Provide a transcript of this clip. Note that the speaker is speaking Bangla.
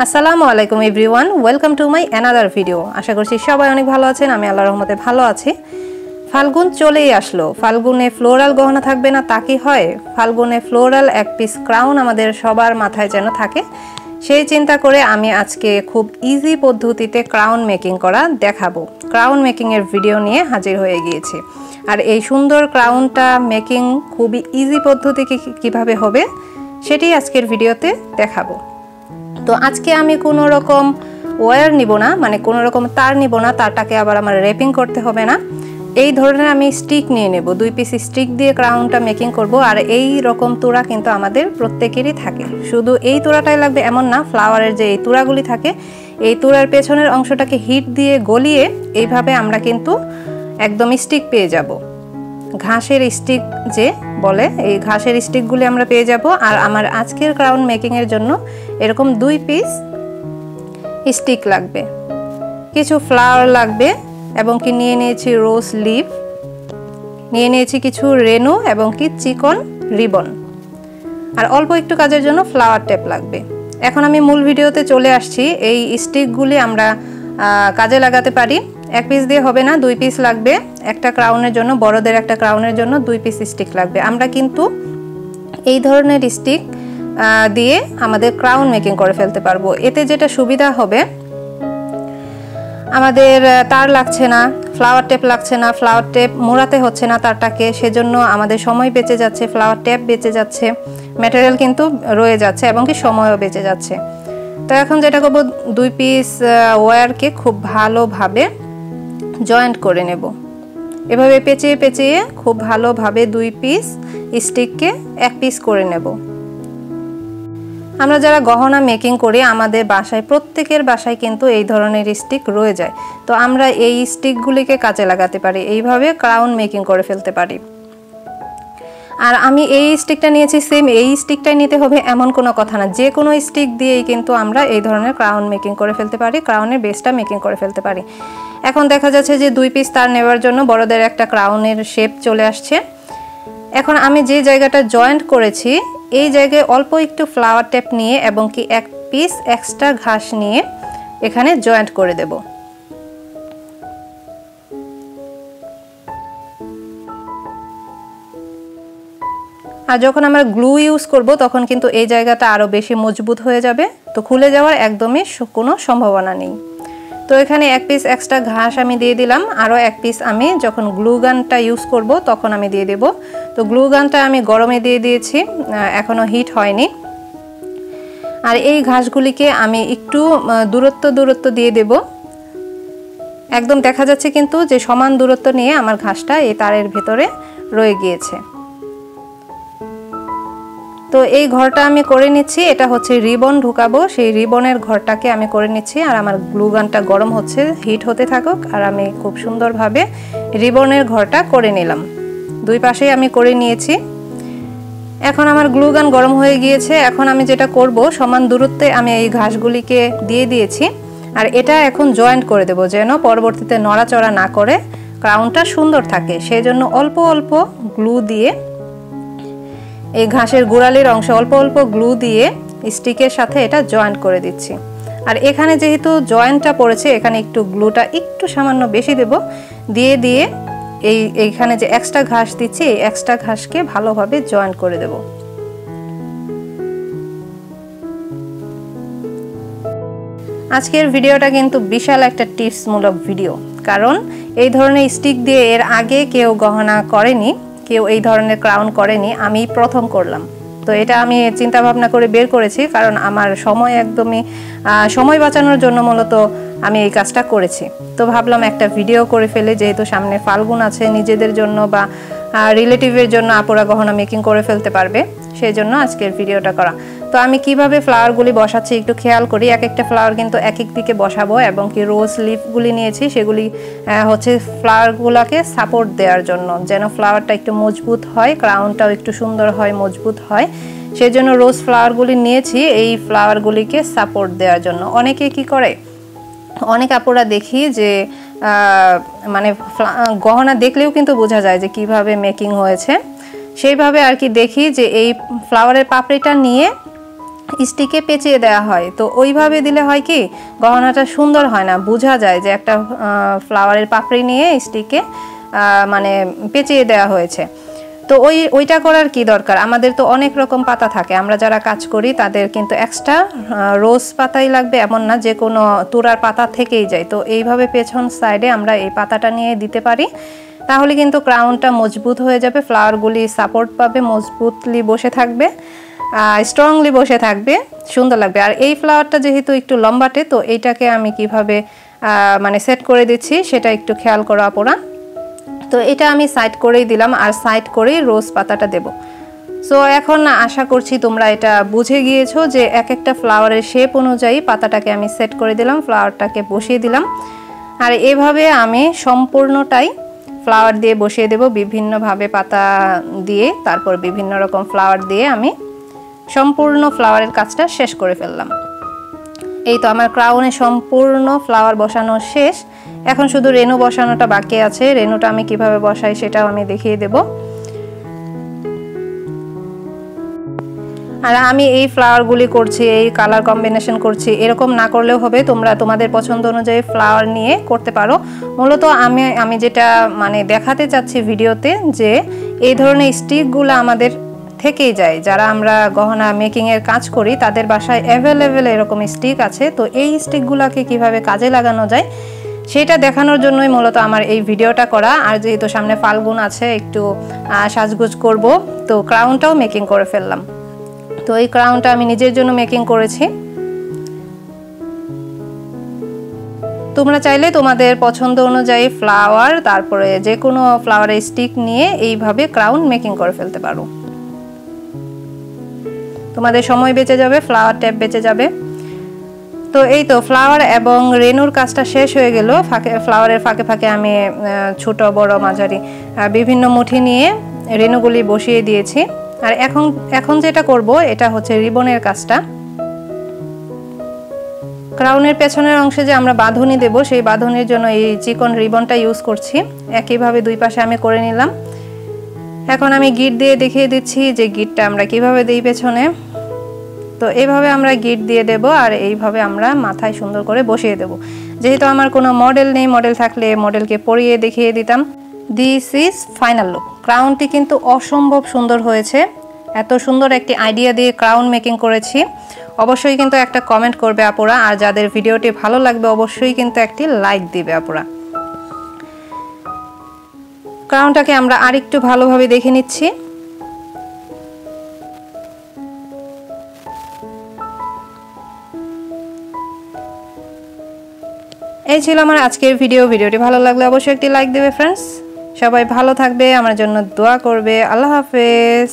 আসসালামু আলাইকুম everyone, welcome to my another video. আশা করছি সবাই অনেক ভালো আছেন। আমি আল্লাহর রহমতে ভালো আছি। ফাল্গুন চলেই আসলো। ফাল্গুনে ফ্লোরাল গহনা থাকবে না তা কি হয়? ফাল্গুনে ফ্লোরাল এক পিস ক্রাউন আমাদের সবার মাথায় যেন থাকে, সেই চিন্তা করে আমি আজকে খুব ইজি পদ্ধতিতে ক্রাউন মেকিং করা দেখাবো। ক্রাউন মেকিংয়ের ভিডিও নিয়ে হাজির হয়ে গিয়েছি। আর এই সুন্দর ক্রাউনটা মেকিং খুবই ইজি পদ্ধতি কিভাবে হবে সেটি আজকের ভিডিওতে দেখাবো। তো আজকে আমি কোনো রকম ওয়্যার নিব না, মানে কোনো রকম তার নিব না, তারটাকে আবার আমার র্যাপিং করতে হবে না। এই ধরনের আমি স্টিক নিয়ে নেব, 2 পিস স্টিক দিয়ে ক্রাউনটা মেকিং করব। আর এই রকম তুড়া কিন্তু আমাদের প্রত্যেকেরই থাকে, শুধু এই তুড়াটাই লাগবে এমন না। ফ্লাওয়ারের যে এই তুড়াগুলি থাকে, এই তুড়ার পেছনের অংশটাকে হিট দিয়ে গলিয়ে এইভাবে আমরা কিন্তু একদম স্টিক পেয়ে যাব। ঘাসের স্টিক যে বলে, এই ঘাসের স্টিকগুলি আমরা পেয়ে যাব। আর আমার আজকের ক্রাউন মেকিংয়ের জন্য এরকম 2 পিস স্টিক লাগবে, কিছু ফ্লাওয়ার লাগবে এবং কি নিয়ে নিয়েছি রোজ লিভ, নিয়ে নিয়েছি কিছু রেনু এবং কি চিকন রিবন, আর অল্প একটু কাজের জন্য ফ্লাওয়ার টেপ লাগবে। এখন আমি মূল ভিডিওতে চলে আসছি। এই স্টিকগুলি আমরা কাজে লাগাতে পারি। 1 পিস দিয়ে হবে না, 2 পিস লাগবে। একটা ক্রাউনের জন্য, বড়দের একটা ক্রাউনের জন্য 2 পিস স্টিক লাগবে। আমরা কিন্তু এই ধরনের স্টিক দিয়ে আমাদের ক্রাউন মেকিং করে ফেলতে পারবো। এতে যেটা সুবিধা হবে, আমাদের তার লাগছে না, ফ্লাওয়ার টেপ লাগছে না, ফ্লাওয়ার টেপ মোড়াতে হচ্ছে না তারটাকে, সেজন্য আমাদের সময় বেঁচে যাচ্ছে, ফ্লাওয়ার টেপ বেঁচে যাচ্ছে, ম্যাটেরিয়াল কিন্তু রয়ে যাচ্ছে এবং কি সময়ও বেঁচে যাচ্ছে। তো এখন যেটা করব, 2 পিস ওয়্যারকে খুব ভালোভাবে জয়েন্ট করে নেব। এভাবে পেঁচিয়ে পেঁচিয়ে খুব ভালোভাবে 2 পিস স্টিককে 1 পিস করে নেব। আমরা যারা গহনা মেকিং করি, আমাদের বাসায় প্রত্যেকের বাসায় কিন্তু এই ধরনের স্টিক রয়ে যায়। তো আমরা এই স্টিকগুলিকে কাজে লাগাতে পারি, এইভাবে ক্রাউন মেকিং করে ফেলতে পারি। আর আমি এই স্টিকটা নিয়েছি, সেম এই স্টিকটাই নিতে হবে এমন কোনো কথা না। যে কোনো স্টিক দিয়েই কিন্তু আমরা এই ধরনের ক্রাউন মেকিং করে ফেলতে পারি, ক্রাউনের বেসটা মেকিং করে ফেলতে পারি। এখন দেখা যাচ্ছে যে 2 পিস তার নেওয়ার জন্য বড়দের একটা ক্রাউনের শেপ চলে আসছে। এখন আমি যে জায়গাটা জয়েন্ট করেছি, এই জায়গায় অল্প একটু ফ্লাওয়ার টেপ নিয়ে এবং কি 1 পিস এক্সট্রা ঘাস নিয়ে এখানে জয়েন্ট করে দেব। আর যখন আমরা গ্লু ইউজ করব তখন কিন্তু এই জায়গাটা আরো বেশি মজবুত হয়ে যাবে, তো খুলে যাওয়ার একদমই কোনো সম্ভাবনা নেই। তো এখানে 1 পিস এক্সট্রা ঘাস আমি দিয়ে দিলাম। আরও 1 পিস আমি যখন গ্লু গানটা ইউজ করব তখন আমি দিয়ে দেব। তো গ্লু গানটা আমি গরমে দিয়ে দিয়েছি, এখনও হিট হয়নি। আর এই ঘাসগুলিকে আমি একটু দূরত্ব দিয়ে দেব। একদম দেখা যাচ্ছে কিন্তু যে সমান দূরত্ব নিয়ে আমার ঘাসটা এই তারের ভেতরে রয়ে গিয়েছে। তো এই ঘরটা আমি করে নিচ্ছি, এটা হচ্ছে রিবন ঢুকাবো, সেই রিবনের ঘরটাকে আমি করে নিচ্ছি। আর আমার গ্লু গানটা গরম হচ্ছে, হিট হতে থাকুক। আর আমি খুব সুন্দরভাবে রিবনের ঘরটা করে নিলাম, 2 পাশেই আমি করে নিয়েছি। এখন আমার গ্লু গান গরম হয়ে গিয়েছে। এখন আমি যেটা করব, সমান দূরত্বে আমি এই ঘাসগুলিকে দিয়ে দিয়েছি। আর এটা এখন জয়েন্ট করে দেব, যেন পরবর্তীতে নড়াচড়া না করে ক্রাউনটা সুন্দর থাকে। সেই জন্য অল্প অল্প গ্লু দিয়ে, এই ঘাসের গোড়ালির অংশে অল্প অল্প গ্লু দিয়ে স্টিকের সাথে এটা জয়েন্ট করে দিচ্ছি। আর এখানে যেহেতু জয়েন্টটা পড়েছে, এখানে একটু গ্লুটা একটু সামান্য বেশি দেব, দিয়ে এইখানে যে এক্সট্রা ঘাস দিচ্ছি, এই এক্সট্রা ঘাসকে ভালোভাবে জয়েন্ট করে দেব। আজকের ভিডিওটা কিন্তু বিশাল একটা টিপসমূলক ভিডিও, কারণ এই ধরনের স্টিক দিয়ে এর আগে কেউ গহনা করেনি, কেউ এই ধরনের ক্রাউন করেনি, আমি প্রথম করলাম। তো এটা আমি চিন্তা ভাবনা করে বের করেছি, কারণ আমার সময় বাঁচানোর জন্য মূলত আমি এই কাজটা করেছি। তো ভাবলাম একটা ভিডিও করে ফেলে, যেহেতু সামনে ফাল্গুন আছে, নিজেদের জন্য বা রিলেটিভের জন্য আপুরা গহনা মেকিং করে ফেলতে পারবে, সেই জন্য আজকের ভিডিওটা করা। তো আমি কিভাবে ফ্লাওয়ারগুলি বসাচ্ছি একটু খেয়াল করি। এক একটা ফ্লাওয়ার কিন্তু এক এক দিকে বসাবো এবং কি রোজ লিফগুলি নিয়েছি, সেগুলি হচ্ছে ফ্লাওয়ারগুলোকে সাপোর্ট দেওয়ার জন্য, যেন ফ্লাওয়ারটা একটু মজবুত হয়, ক্রাউনটাও একটু সুন্দর হয়, মজবুত হয়। সেই জন্য রোজ ফ্লাওয়ারগুলি নিয়েছি এই ফ্লাওয়ারগুলিকে সাপোর্ট দেওয়ার জন্য। অনেকে কি করে, অনেক আপুরা দেখি যে মানে গহনা দেখলেও কিন্তু বোঝা যায় যে কিভাবে মেকিং হয়েছে। সেইভাবে আর কি দেখি যে এই ফ্লাওয়ারের পাপড়িটা নিয়ে স্টিকে পেঁচিয়ে দেওয়া হয়। তো ওইভাবে দিলে হয় কি গহনাটা সুন্দর হয় না, বোঝা যায় যে একটা ফ্লাওয়ারের পাপড়ি নিয়ে স্টিকে মানে পেঁচিয়ে দেওয়া হয়েছে। তো ওইটা করার কি দরকার, আমাদের তো অনেক রকম পাতা থাকে, আমরা যারা কাজ করি তাদের কিন্তু এক্সট্রা রোজ পাতাই লাগবে এমন না, যে কোনো তুরার পাতা থেকেই যায়। তো এইভাবে পেছন সাইডে আমরা এই পাতাটা নিয়ে দিতে পারি, তাহলে কিন্তু ক্রাউনটা মজবুত হয়ে যাবে, ফ্লাওয়ারগুলি সাপোর্ট পাবে, মজবুতলি বসে থাকবে, স্ট্রংলি বসে থাকবে, সুন্দর লাগবে। আর এই ফ্লাওয়ারটা যেহেতু একটু লম্বাটে, তো এইটাকে আমি কিভাবে মানে সেট করে দিচ্ছি সেটা একটু খেয়াল করো আপুরা। তো এটা আমি সাইড করেই দিলাম, আর সাইড করেই রোজ পাতাটা দেব। সো এখন আশা করছি তোমরা এটা বুঝে গিয়েছো যে এক একটা ফ্লাওয়ারের শেপ অনুযায়ী পাতাটাকে আমি সেট করে দিলাম, ফ্লাওয়ারটাকে বসিয়ে দিলাম। আর এভাবে আমি সম্পূর্ণটাই ফ্লাওয়ার দিয়ে বসিয়ে দেব, বিভিন্নভাবে পাতা দিয়ে, তারপর বিভিন্ন রকম ফ্লাওয়ার দিয়ে আমি সম্পূর্ণ ফ্লাওয়ারের কাজটা শেষ করে ফেললাম। এই তো আমার ক্রাউনে সম্পূর্ণ ফ্লাওয়ার বসানো শেষ। এখন শুধু রেনু বসানোটা বাকি আছে। রেনুটা আমি কিভাবে বসাই সেটাও আমি দেখিয়ে দেব। আর আমি এই ফ্লাওয়ারগুলি করছি, এই কালার কম্বিনেশন করছি, এরকম না করলেও হবে, তোমরা তোমাদের পছন্দ অনুযায়ী ফ্লাওয়ার নিয়ে করতে পারো। মূলত আমি যেটা মানে দেখাতে চাচ্ছি ভিডিওতে, যে এই ধরনের স্টিকগুলো আমাদের থেকেই যায়, যারা আমরা গহনা মেকিংয়ের কাজ করি তাদের বাসায় অ্যাভেলেবেল এরকম স্টিক আছে। তো এই স্টিকগুলোকে কিভাবে কাজে লাগানো যায় সেটা দেখানোর জন্যই মূলত আমার এই ভিডিওটা করা। আর যেহেতু সামনে ফাল্গুন আছে, একটু সাজগোজ করব, তো ক্রাউনটাও মেকিং করে ফেললাম। তো এই ক্রাউনটা আমি নিজের জন্য মেকিং করেছি। তোমরা চাইলে তোমাদের পছন্দ অনুযায়ী ফ্লাওয়ার, তারপরে যে কোনো ফ্লাওয়ারের স্টিক নিয়ে এইভাবে ক্রাউন মেকিং করে ফেলতে পারো। তোমাদের সময় বেঁচে যাবে, ফ্লাওয়ার ট্যাপ বেঁচে যাবে। তো এই তো ফ্লাওয়ার এবং রেনুর কাজটা শেষ হয়ে গেল। ফ্লাওয়ারের ফাঁকে ফাঁকে আমি ছোট বড় মাঝারি বিভিন্ন মুঠি নিয়ে রেনুগুলি বসিয়ে দিয়েছি। আর এখন যেটা করব এটা হচ্ছে রিবনের কাজটা। ক্রাউনের পেছনের অংশে যে আমরা বাঁধনি দেব, সেই বাঁধনির জন্য এই চিকন রিবনটা ইউজ করছি। একইভাবে দুই পাশে আমি করে নিলাম। এখন আমি গিট দিয়ে দেখিয়ে দিচ্ছি যে গিটটা আমরা কিভাবে দিই পেছনে। তো এইভাবে আমরা গিট দিয়ে দেব, আর এইভাবে আমরা মাথায় সুন্দর করে বসিয়ে দেব। যেহেতু আমার কোনো মডেল নেই, মডেল থাকলে মডেলকে পরিয়ে দেখিয়ে দিতাম। This is final look. ক্রাউনটি কিন্তু অসম্ভব সুন্দর হয়েছে। এত সুন্দর একটি আইডিয়া দিয়ে ক্রাউন মেকিং করেছি। অবশ্যই কিন্তু একটা কমেন্ট করবে আপুরা, আর যাদের ভিডিওটি ভালো লাগবে অবশ্যই কিন্তু একটি লাইক দিবে আপুরা। ক্রাউনটাকে আমরা আরেকটু ভালোভাবে দেখে নিচ্ছি। এই ছিল আমার আজকের ভিডিওটি ভালো লাগলে অবশ্যই একটি লাইক দেবে ফ্রেন্ডস। সবাই ভালো থাকবে, আমার জন্য দোয়া করবে। আল্লাহ হাফেজ।